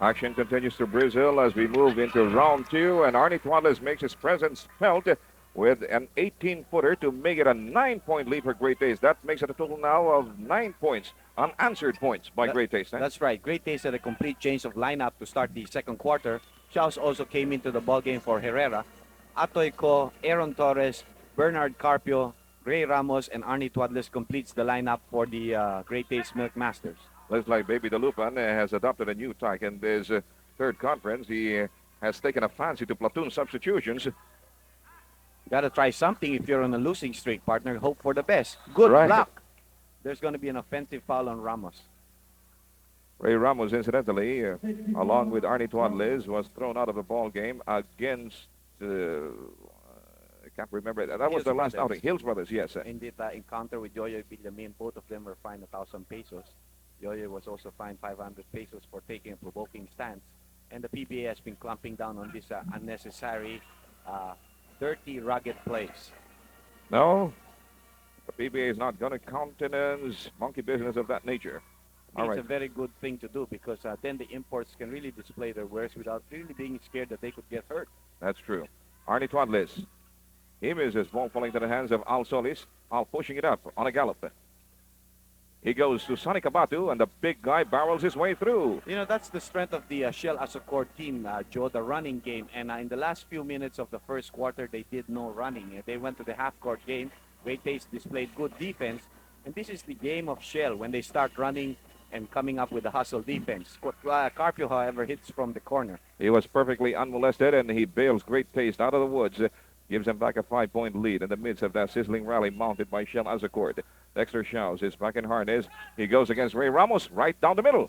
Action continues to Brazil as we move into round two, and Arnie Tuales makes his presence felt with an 18-footer to make it a 9-point lead for Great Taste. That makes it a total now of 9 points, unanswered points by Great Taste. That's right. Great Taste had a complete change of lineup to start the second quarter. Chaos also came into the ballgame for Herrera. Atoy Co, Aaron Torres, Bernard Carpio, Ray Ramos, and Arnie Tuadles completes the lineup for the Great Taste Milk Masters. Looks like Baby Dalupan has adopted a new tack in this third conference. He has taken a fancy to platoon substitutions. Got to try something if you're on a losing streak, partner. Hope for the best. Good luck. There's going to be an offensive foul on Ramos. Ray Ramos, incidentally, along with Arnie Tuadles, was thrown out of the ball game against, I can't remember. That was the last outing. Hills Brothers, yes. In the encounter with Yoyo Villamin, both of them were fined 1,000 pesos. Yoyo was also fined 500 pesos for taking a provoking stance. And the PBA has been clamping down on this unnecessary, dirty, rugged plays. No, the PBA is not going to countenance monkey business of that nature. It's a very good thing to do because then the imports can really display their wares without really being scared that they could get hurt. That's true. Arnie Tuadles. He misses, ball falling to the hands of Al Solis. Al pushing it up on a gallop. He goes to Sonny Cabatu, and the big guy barrels his way through. You know, that's the strength of the Shell Asocor team, Joe, the running game. And in the last few minutes of the first quarter, they did no running. They went to the half-court game. Great Taste displayed good defense. And this is the game of Shell when they start running and coming up with the hustle defense. Carpio, however, hits from the corner. He was perfectly unmolested, and he bails Great Taste out of the woods. Gives him back a 5-point lead in the midst of that sizzling rally mounted by Shell Azaccord. Dexter Shows is back in harness. He goes against Ray Ramos right down the middle.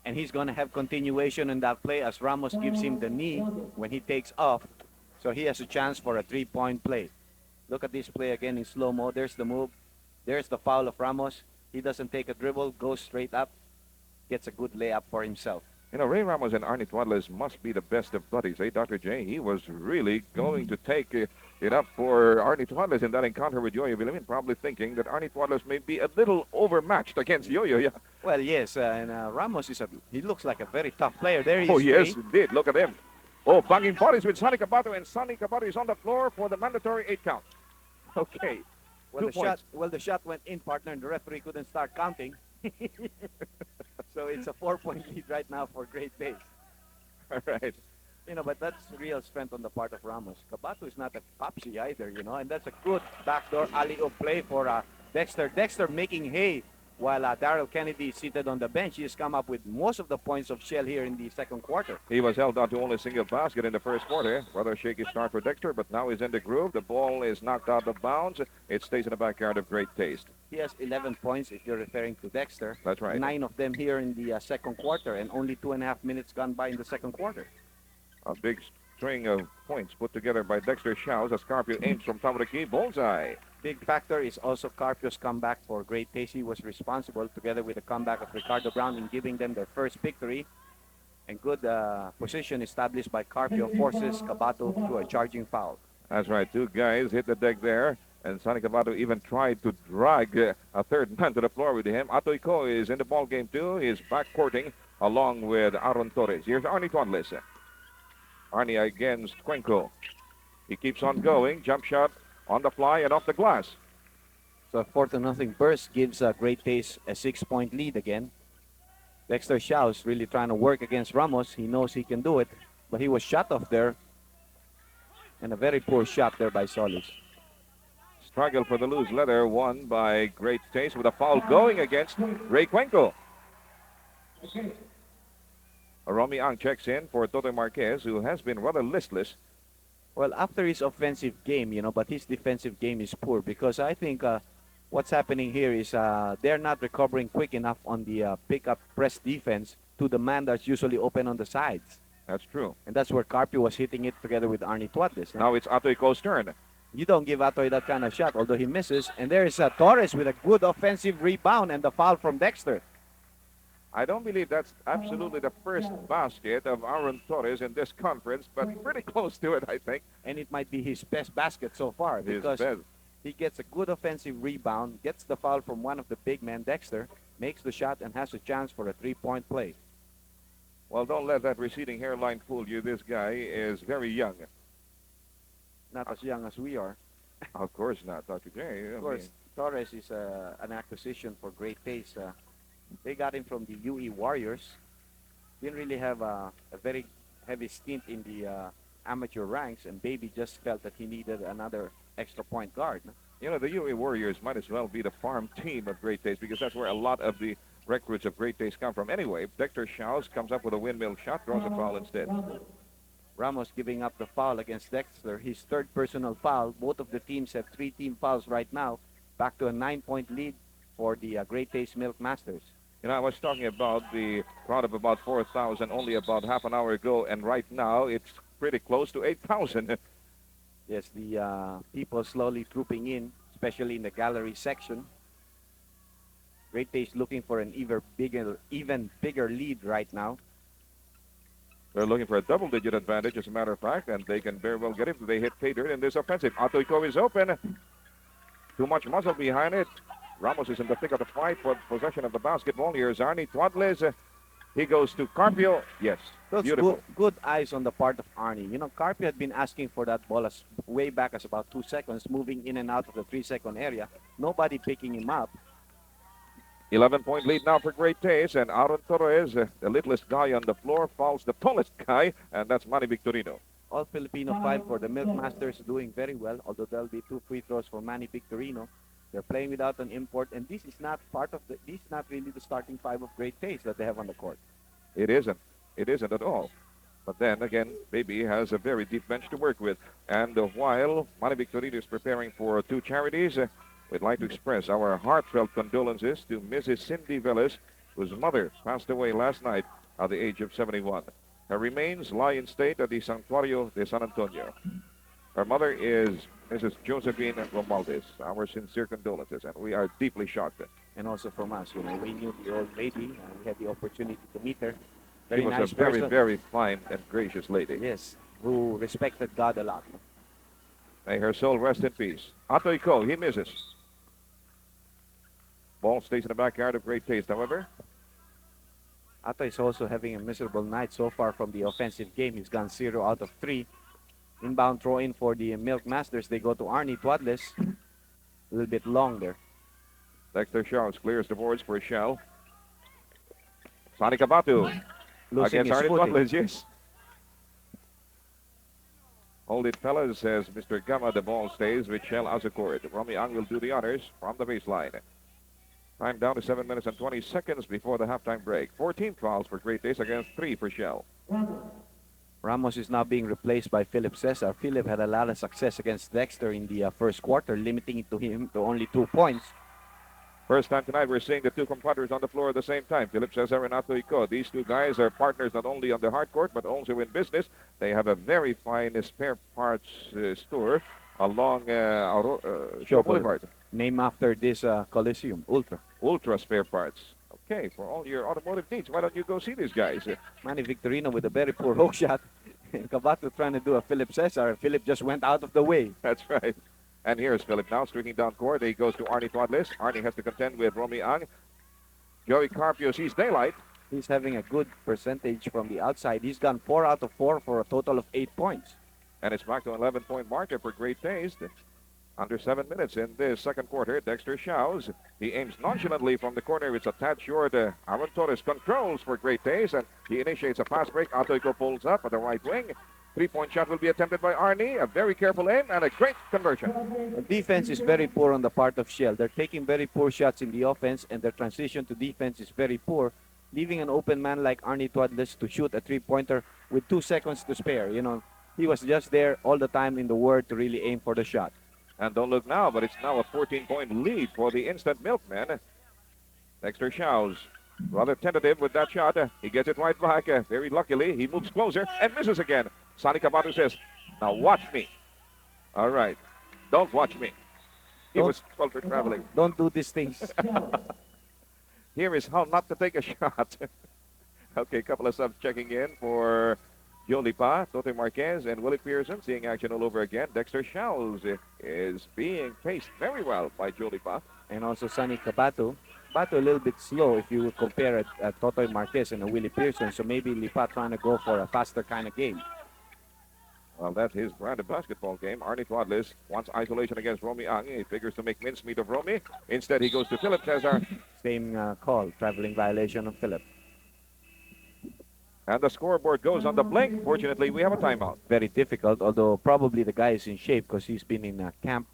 And he's going to have continuation in that play as Ramos gives him the knee when he takes off. So he has a chance for a 3-point play. Look at this play again in slow-mo. There's the move. There's the foul of Ramos. He doesn't take a dribble, goes straight up, gets a good layup for himself. You know, Ray Ramos and Arnie Tuadles must be the best of buddies, eh, Dr. J? He was really going to take it up for Arnie Tuadles in that encounter with Yoyo Villamin, probably thinking that Arnie Tuadles may be a little overmatched against Yoyo. Yeah. Well, yes, and Ramos he looks like a very tough player. There he is. Oh, yes, indeed. Look at him. Oh, banging bodies with Sonny Cabatu, and Sonny Cabatu is on the floor for the mandatory 8 count. Okay. Well, the shot went in, partner, and the referee couldn't start counting. So it's a 4-point lead right now for Great Taste. All right. You know, but that's real strength on the part of Ramos. Cabatu is not a popsy either, you know, and that's a good backdoor alley-oop play for Dexter. Dexter making hay while Darrell Kennedy is seated on the bench. He has come up with most of the points of Shell here in the second quarter. He was held out to only a single basket in the first quarter. Rather shaky start for Dexter, but now he's in the groove. The ball is knocked out of bounds. It stays in the backyard of Great Taste. He has 11 points if you're referring to Dexter. That's right. 9 of them here in the second quarter, and only 2.5 minutes gone by in the second quarter. A big string of points put together by Dexter Shows as Carpio aims from top of the key. Bullseye. Big factor is also Carpio's comeback for Great Taste. He was responsible, together with the comeback of Ricardo Brown, in giving them their first victory. And good position established by Carpio forces Cabatu to a charging foul. That's right. 2 guys hit the deck there. And Sonny Cabatu even tried to drag a third man to the floor with him. Atoy Co is in the ball game too. He is back courting along with Aaron Torres. Here's Arnie Tuadles. Arnie against Cuenco. He keeps on going. Jump shot on the fly and off the glass. So a 4-0 burst gives Great Taste a 6-point lead again. Dexter Shows really trying to work against Ramos. He knows he can do it, but he was shot off there. And a very poor shot there by Solis. Struggle for the loose leather won by Great Taste with a foul going against Ray Cuenco. Romy Ang checks in for Toto Marquez, who has been rather listless. Well, after his offensive game, you know, but his defensive game is poor because I think what's happening here is they're not recovering quick enough on the pick-up press defense to the man that's usually open on the sides. That's true. And that's where Carpio was hitting it together with Arnie Tuadles. Now it's Atoy Co's turn. You don't give Atoy that kind of shot, although he misses. And there is Torres with a good offensive rebound and the foul from Dexter. I don't believe that's absolutely the first basket of Aaron Torres in this conference, but pretty close to it, I think. And it might be his best basket so far because he gets a good offensive rebound, gets the foul from one of the big men, Dexter, makes the shot, and has a chance for a 3-point play. Well, don't let that receding hairline fool you. This guy is very young. Not as young as we are. Of course not, Dr. J. Of course, Torres is an acquisition for great taste. They got him from the UE Warriors. Didn't really have a very heavy stint in the amateur ranks, and Baby just felt that he needed another extra point guard. You know, the UE Warriors might as well be the farm team of Great Taste because that's where a lot of the recruits of Great Taste come from. Anyway, Dexter Schaus comes up with a windmill shot, draws a foul instead. Ramos giving up the foul against Dexter, his third personal foul. Both of the teams have 3 team fouls right now. Back to a 9-point lead for the Great Taste Milk Masters. You know, I was talking about the crowd of about 4,000 only about half an hour ago, and right now it's pretty close to 8,000. Yes, the people slowly trooping in, especially in the gallery section. Great Taste looking for an even bigger lead right now. They're looking for a double-digit advantage, as a matter of fact, and they can very well get it if they hit pay dirt in this offensive. Atoyko is open. Too much muscle behind it. Ramos is in the thick of the fight for possession of the basketball. Here's Arnie Tuadles. He goes to Carpio. Yes, That's beautiful. good eyes on the part of Arnie. You know, Carpio had been asking for that ball as way back as about 2 seconds, moving in and out of the 3-second area. Nobody picking him up. 11-point lead now for Great Taste, and Aaron Torres, the littlest guy on the floor, fouls the tallest guy, and that's Manny Victorino. All-Filipino 5 for the Milk Masters, doing very well, although there'll be 2 free throws for Manny Victorino. They're playing without an import, and this is not really the starting 5 of Great Taste that they have on the court. It isn't. It isn't at all. But then again, Baby has a very deep bench to work with. And while Manny Victorino is preparing for 2 charities, we'd like to express our heartfelt condolences to Mrs. Cindy Velez, whose mother passed away last night at the age of 71. Her remains lie in state at the Santuario de San Antonio. Her mother is Mrs. Josephine Romualdez. Our sincere condolences, and we are deeply shocked. And also from us, you know, we knew the old lady, and we had the opportunity to meet her. She Very was nice a very, person. very fine and gracious lady. Yes, who respected God a lot. May her soul rest in peace. Atoyko, he misses. Ball stays in the backyard of Great Taste, however. Ato is also having a miserable night so far from the offensive game. He's gone 0 out of 3. Inbound throw in for the Milk Masters. They go to Arnie Tuadles. A little bit long there. Dexter Schaus clears the boards for a shell. Sonny Cabatu Losing against his Arnie footing. Tuadles, yes. Hold it, fellas, says Mr. Gama. The ball stays with Shell Azucord. Romy Ang will do the honors from the baseline. Time down to 7 minutes and 20 seconds before the halftime break. 14 fouls for Great Taste against 3 for Shell. Ramos is now being replaced by Philip Cesar. Philip had a lot of success against Dexter in the first quarter, limiting it to him to only 2 points. First time tonight we're seeing the 2 compadres on the floor at the same time. Philip Cesar and Atoyko. These 2 guys are partners not only on the hard court but also in business. They have a very fine spare parts store along Shaw Boulevard. Named after this Coliseum, Ultra Spare Parts. Okay, for all your automotive needs, why don't you go see these guys? Manny Victorino with a very poor hook shot. And Cabato trying to do a Philip Cesar. Philip just went out of the way. That's right. And here's Philip now streaking down court. He goes to Arnie Tuadles. Arnie has to contend with Romy Ang. Joey Carpio sees daylight. He's having a good percentage from the outside. He's gone 4 out of 4 for a total of 8 points. And it's back to an 11-point marker for Great Taste. Under 7 minutes in this second quarter, Dexter Schaus. He aims nonchalantly from the corner. It's a tad short. Aaron Torres controls for Great Taste, and he initiates a pass break. Atoyko pulls up at the right wing. 3-point shot will be attempted by Arnie. A very careful aim and a great conversion. The defense is very poor on the part of Shell. They're taking very poor shots in the offense, and their transition to defense is very poor, leaving an open man like Arnie Tuadles to shoot a 3-pointer with 2 seconds to spare. You know, he was just there all the time in the word to really aim for the shot. And don't look now, but it's now a 14-point lead for the instant milkman. Dexter Schaus, rather tentative with that shot. He gets it right back. Very luckily, he moves closer and misses again. Sonny Cabatu says, now watch me. All right. Don't watch me. He was told for traveling. Don't do these things. Here is how not to take a shot. Okay, a couple of subs checking in for Joe Lipa, Tote Marquez, and Willie Pearson seeing action all over again. Dexter Shells is being paced very well by Joe Lipa. And also Sonny Cabato. Cabato a little bit slow if you would compare it Totoy Marquez and a Willie Pearson. So maybe Lipa trying to go for a faster kind of game. Well, that's his brand of basketball game. Arnie Twadlis wants isolation against Romy Ang. He figures to make mincemeat of Romy. Instead, he goes to Philip Cesar. Same call, traveling violation of Philip. And the scoreboard goes on the blink. Fortunately, we have a timeout. Very difficult, although probably the guy is in shape because he's been in camp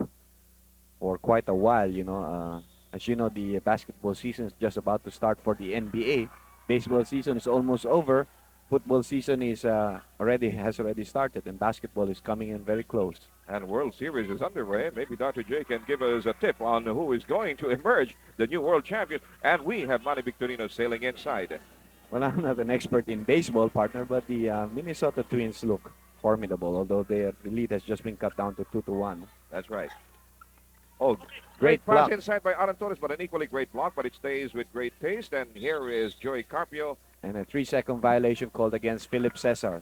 for quite a while, you know. As you know, the basketball season is just about to start for the NBA. Baseball season is almost over. Football season is has already started, and basketball is coming in very close. And World Series is underway. Maybe Dr. J can give us a tip on who is going to emerge the new world champion. And we have Manny Victorino sailing inside. Well, I'm not an expert in baseball, partner, but the Minnesota Twins look formidable, although their lead has just been cut down to 2-1. That's right. Oh, Great pass block. inside by Aaron Torres, but an equally great block, but it stays with great taste. And here is Joey Carpio. And a 3-second violation called against Philip Cesar.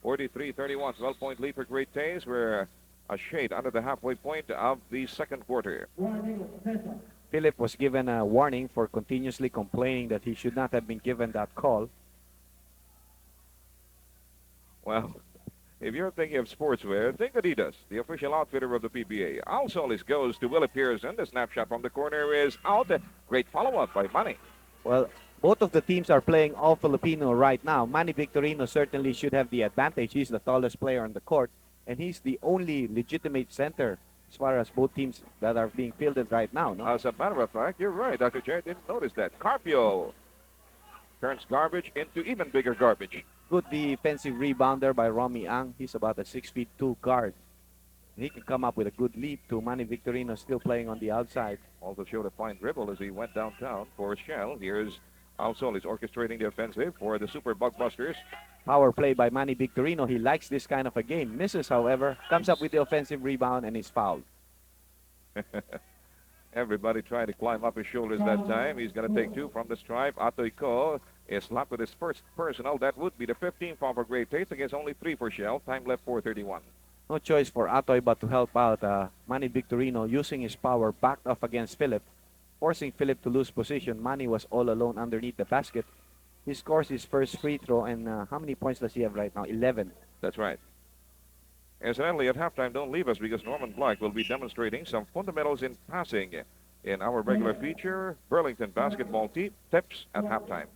43-31, 12-point lead for Great Taste. We're a shade under the halfway point of the second quarter. Philip was given a warning for continuously complaining that he should not have been given that call. Well, if you're thinking of sportswear, think Adidas, the official outfitter of the PBA. Al Solis goes to Willie Pearson. The snapshot from the corner is out. Great follow-up by Manny. Well, both of the teams are playing All-Filipino right now. Manny Victorino certainly should have the advantage. He's the tallest player on the court, and he's the only legitimate center as far as both teams that are being fielded right now. No? As a matter of fact, you're right, Dr. J. Didn't notice that. Carpio turns garbage into even bigger garbage. Good defensive rebounder by Romy Ang. He's about a 6'2" guard. He can come up with a good lead to Manny Victorino still playing on the outside. Also showed a fine dribble as he went downtown for a shell. Here's Al Solis orchestrating the offensive for the Super Bugbusters. Power play by Manny Victorino. He likes this kind of a game. Misses, however, comes up with the offensive rebound and is fouled. Everybody trying to climb up his shoulders that time. He's going to take two from the stripe. Atoy Ko is slapped with his first personal. That would be the 15th foul for Great Taste against only 3 for Shell. Time left 4:31. No choice for Atoy but to help out Manny Victorino using his power backed off against Philip, forcing Philip to lose position. Manny was all alone underneath the basket. He scores his first free throw, and how many points does he have right now? 11. That's right. Incidentally, at halftime, don't leave us because Norman Black will be demonstrating some fundamentals in passing in our regular feature, Burlington basketball tips at halftime.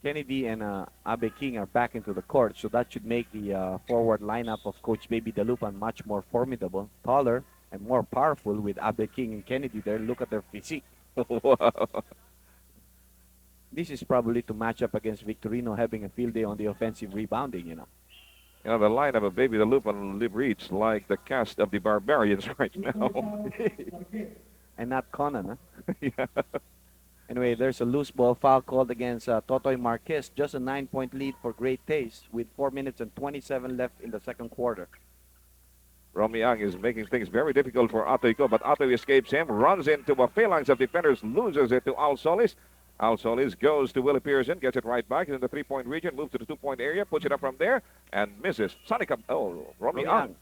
Kennedy and Abe King are back into the court, so that should make the forward lineup of Coach Baby Dalupan much more formidable, taller, and more powerful with Abe King and Kennedy there. Look at their physique. Wow. This is probably to match up against Victorino having a field day on the offensive rebounding, you know. You know, the lineup of Baby Dalupan reads like the cast of the Barbarians right now. And not Conan, huh? Yeah. Anyway, there's a loose ball foul called against Totoy Marquez. Just a 9-point lead for Great Taste with 4 minutes and 27 left in the second quarter. Romy Ang is making things very difficult for Atoy Ko, but Atoy escapes him, runs into a phalanx of defenders, loses it to Al Solis. Al Solis goes to Willie Pearson, gets it right back. He's in the 3-point region, moves to the 2-point area, puts it up from there, and misses. Romy Ang.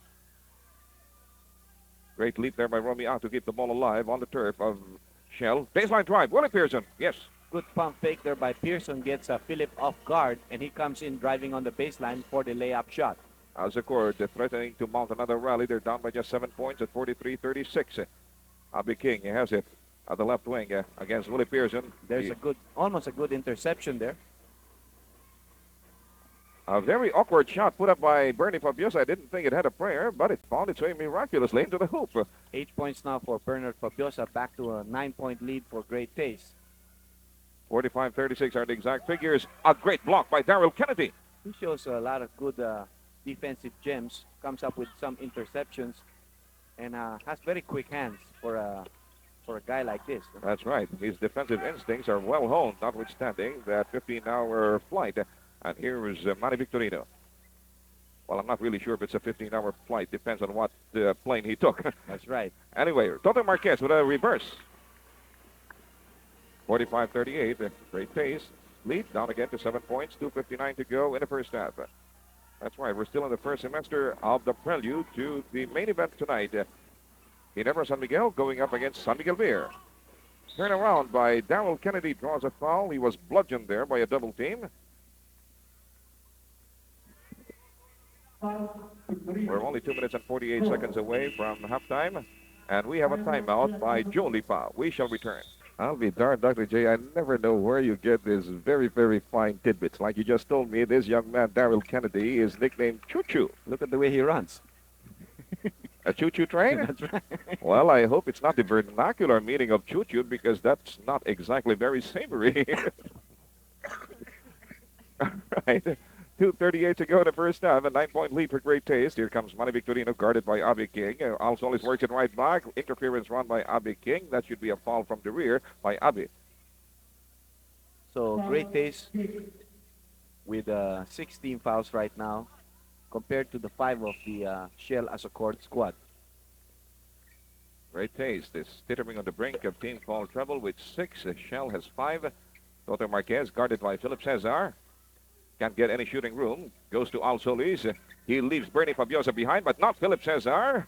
Great leap there by Romy Ang to keep the ball alive on the turf of Shell. Baseline drive, Willie Pearson, yes. Good pump fake there by Pearson. Gets Philip off guard, and he comes in driving on the baseline for the layup shot. As the court threatening to mount another rally. They're down by just 7 points at 43-36. Abe King has it at the left wing against Willie Pearson. There's almost a good interception there. A very awkward shot put up by Bernie Fabiosa. I didn't think it had a prayer, but it found its way miraculously into the hoop. 8 points now for Bernard Fabiosa, back to a 9-point lead for Great Taste. 45-36 are the exact figures. A great block by Daryl Kennedy. He shows a lot of good defensive gems, comes up with some interceptions, and has very quick hands for a guy like this. That's right. His defensive instincts are well honed, notwithstanding that 15-hour flight. And here is Manny Victorino. Well, I'm not really sure if it's a 15-hour flight. Depends on what plane he took. That's right. Anyway, Toto Marquez with a reverse. 45-38, great pace. lead, down again to 7 points, 2:59 to go in the first half. That's right, we're still in the first semester of the prelude to the main event tonight. Ginebra San Miguel going up against San Miguel Beer. Turn around by Darrell Kennedy, draws a foul. He was bludgeoned there by a double team. We're only 2 minutes and 48 seconds away from halftime, and we have a timeout by Joe Lipa. We shall return. I'll be darned, Dr. J. I never know where you get these very, very fine tidbits. Like you just told me, this young man, Darrell Kennedy, is nicknamed Choo Choo. Look at the way he runs. A choo-choo train? That's right. Well, I hope it's not the vernacular meaning of choo-choo, because that's not exactly very savory. All right. 2:38 to go in the first half. A 9-point lead for Great Taste. Here comes Manny Victorino, guarded by Abby King. Alsolis works it right back. Interference run by Abby King. That should be a foul from the rear by Abby. So Great Taste with 16 fouls right now, compared to the 5 of the Shell Asocord squad. Great Taste is teetering on the brink of team foul trouble with 6. Shell has 5. Toto Marquez, guarded by Philip Cesar. Can't get any shooting room. Goes to Alsolis. He leaves Bernie Fabiosa behind, but not Philip Cesar,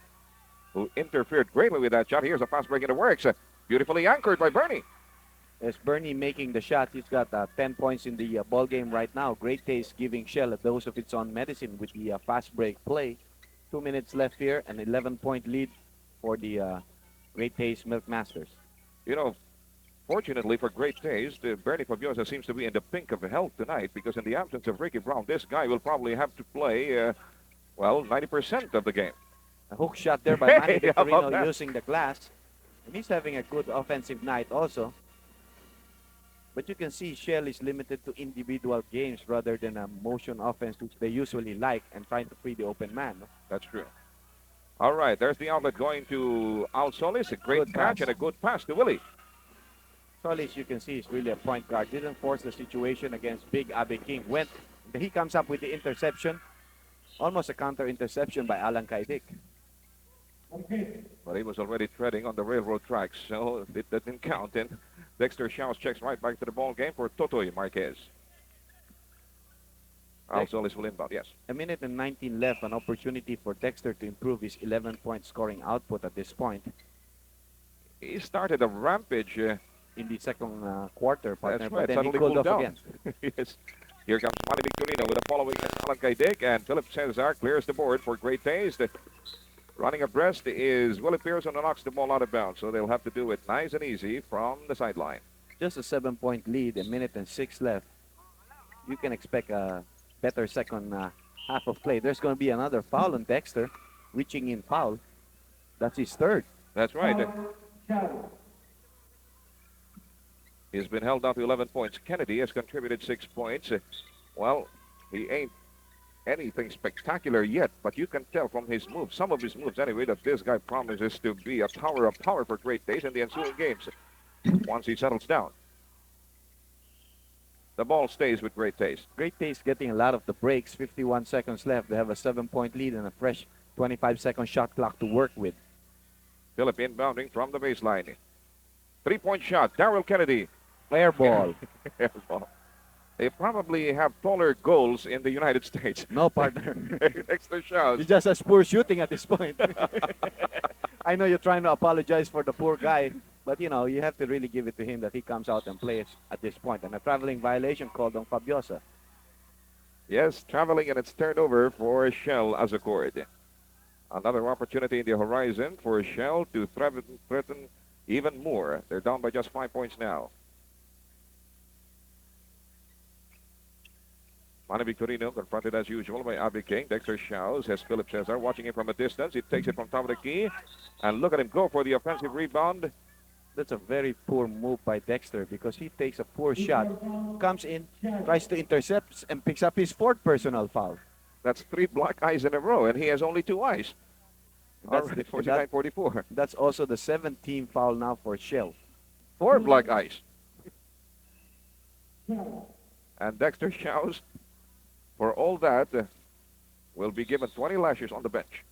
who interfered greatly with that shot. Here's a fast break in the works. Beautifully anchored by Bernie. As Bernie making the shot, he's got 10 points in the ball game right now. Great Taste giving Shell a dose of its own medicine with the fast break play. 2 minutes left here, an 11-point lead for the Great Taste Milkmasters. You know, fortunately for Great Taste, Bernie Fabiosa seems to be in the pink of health tonight, because in the absence of Ricky Brown, this guy will probably have to play, 90% of the game. A hook shot there by Manny Hey, how about Victorino that? using the glass. And he's having a good offensive night also. But you can see Shell is limited to individual games rather than a motion offense, which they usually like, and trying to free the open man. No? That's true. All right, there's the outlet going to Alsolis. A great Good catch pass. and a good pass to Willie. Solis, you can see, is really a point guard. Didn't force the situation against Big Abe King. He comes up with the interception. Almost a counter interception by Alan Kaidik. But he was already treading on the railroad tracks, so it doesn't count. And Dexter Shaws checks right back to the ball game for Totoy Marquez. Alsolis will inbound, yes. A minute and 19 left, an opportunity for Dexter to improve his 11-point scoring output at this point. He started a rampage. In the second quarter, partner, That's but right. then he Suddenly cooled cooled off down. again. Yes. Here comes Manny Victorino with a following Alan Kaidik, and Philip Cesar clears the board for Great Taste. Running abreast is Willie Pearson, who knocks the ball out of bounds, so they'll have to do it nice and easy from the sideline. Just a 7-point lead, a minute and 6 left. You can expect a better second half of play. There's going to be another foul on Dexter, reaching in foul. That's his third. That's right. He's been held down to 11 points. Kennedy has contributed 6 points. Well, he ain't anything spectacular yet, but you can tell from his moves, some of his moves anyway, that this guy promises to be a tower of power for Great Taste in the ensuing games once he settles down. The ball stays with Great Taste. Great Taste getting a lot of the breaks. 51 seconds left. They have a 7-point lead and a fresh 25-second shot clock to work with. Philip inbounding from the baseline. 3-point shot. Darrell Kennedy. Air ball. Air ball. They probably have taller goals in the United States. No, partner. Extra shots. He just has poor shooting at this point. I know you're trying to apologize for the poor guy, but you know, you have to really give it to him that he comes out and plays at this point. And a traveling violation called on Fabiosa. Yes, traveling, and it's turned over for Shell Azocord. Another opportunity in the horizon for Shell to threaten even more. They're down by just 5 points now. Manny Victorino confronted as usual by Abby King. Dexter Shaws has Philip Cesar watching him from a distance. He takes it from top of the key. And look at him go for the offensive rebound. That's a very poor move by Dexter because he takes a poor shot, comes in, tries to intercept, and picks up his 4th personal foul. That's 3 black eyes in a row, and he has only 2 eyes. That's, Already 49-44. That's also the 7th team foul now for Shell. 4 black eyes. And Dexter Shaws, for all that, will be given 20 lashes on the bench.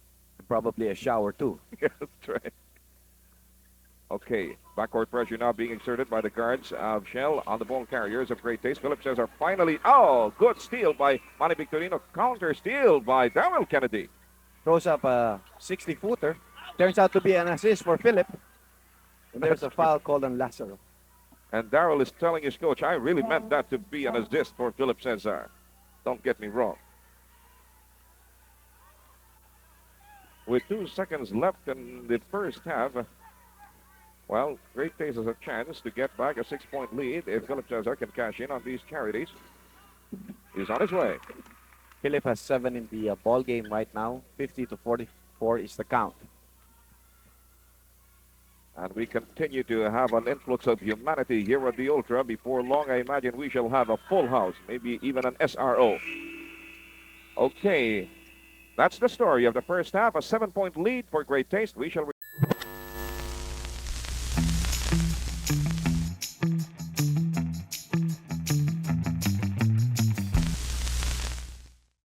Probably a shower too. Yes, that's right. Okay, backcourt pressure now being exerted by the guards of Shell on the ball carriers of Great Taste. Philip says are finally, oh, good steal by Manny Victorino. Counter steal by Darrell Kennedy. Throws up a 60-footer. Turns out to be an assist for Philip. And there's a foul called on Lazaro. And Darrell is telling his coach, I really meant that to be an assist for Philip Cesar. Don't get me wrong. With 2 seconds left in the first half, well, Great Taste has a chance to get back a 6-point lead if Philip Cesar can cash in on these charities. He's on his way. Philip has 7 in the ball game right now. 50-44 is the count. And we continue to have an influx of humanity here at the Ultra. Before long, I imagine we shall have a full house, maybe even an SRO. Okay, that's the story of the first half. A 7-point lead for Great Taste. We shall